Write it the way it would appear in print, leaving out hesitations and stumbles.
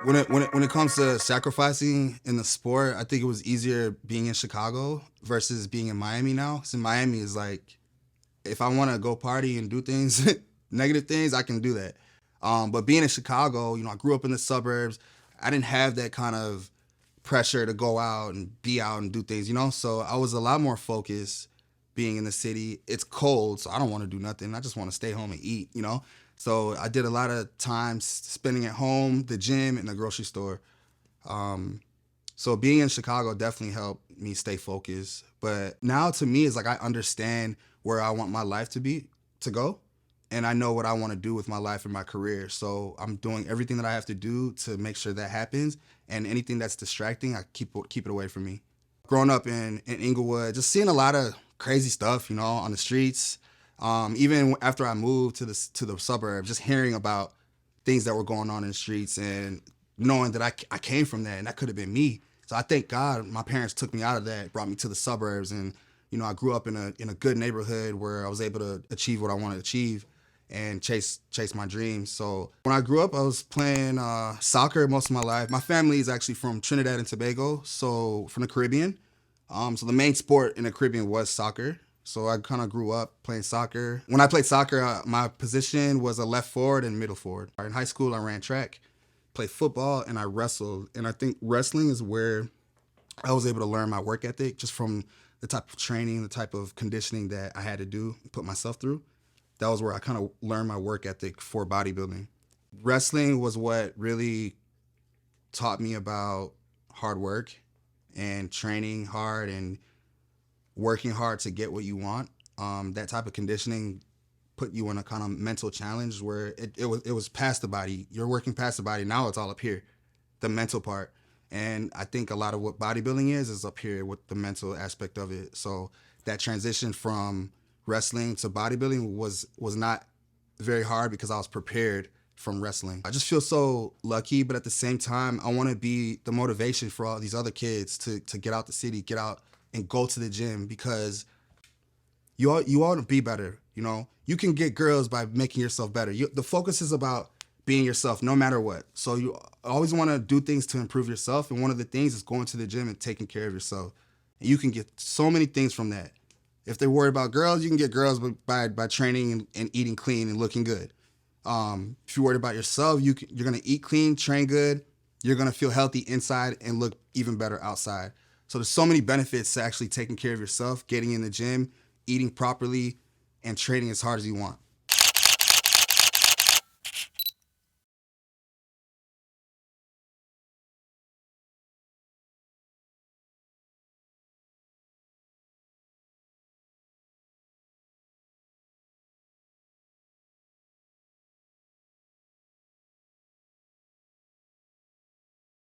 When it comes to sacrificing in the sport, I think it was easier being in Chicago versus being in Miami now. So in Miami is like, if I want to go party and do things, negative things, I can do that. But being in Chicago, I grew up in the suburbs. I didn't have that kind of pressure to go out and be out and do things. So I was a lot more focused being in the city. It's cold, so I don't want to do nothing. I just want to stay home and eat. So I did a lot of time spending at home, the gym, and the grocery store. Um, so being in Chicago definitely helped me stay focused. But now to me, it's like I understand where I want my life to go, and I know what I want to do with my life and my career. So I'm doing everything that I have to do to make sure that happens. And anything that's distracting, I keep it away from me. Growing up in Inglewood, just seeing a lot of crazy stuff, on the streets. Even after I moved to the suburbs, just hearing about things that were going on in the streets and knowing that I came from that and that could have been me. So I thank God my parents took me out of that, brought me to the suburbs, and I grew up in a good neighborhood where I was able to achieve what I wanted to achieve and chase my dreams. So when I grew up, I was playing soccer most of my life. My family is actually from Trinidad and Tobago, so from the Caribbean. So the main sport in the Caribbean was soccer. So I kind of grew up playing soccer. When I played soccer, my position was a left forward and middle forward. In high school, I ran track, played football, and I wrestled. And I think wrestling is where I was able to learn my work ethic just from the type of training, the type of conditioning that I had to do, put myself through. That was where I kind of learned my work ethic for bodybuilding. Wrestling was what really taught me about hard work and training hard and working hard to get what you want. That type of conditioning put you in a kind of mental challenge where it was past the body. You're working past the body. Now it's all up here, the mental part. And I think a lot of what bodybuilding is up here with the mental aspect of it. So that transition from wrestling to bodybuilding was not very hard because I was prepared from wrestling. I just feel so lucky, but at the same time, I want to be the motivation for all these other kids to get out the city, get out and go to the gym, because you ought to be better. You can get girls by making yourself better. The focus is about being yourself no matter what. So you always want to do things to improve yourself. And one of the things is going to the gym and taking care of yourself. And you can get so many things from that. If they're worried about girls, you can get girls by training and eating clean and looking good. If you're worried about yourself, you're going to eat clean, train good. You're going to feel healthy inside and look even better outside. So there's so many benefits to actually taking care of yourself, getting in the gym, eating properly, and training as hard as you want.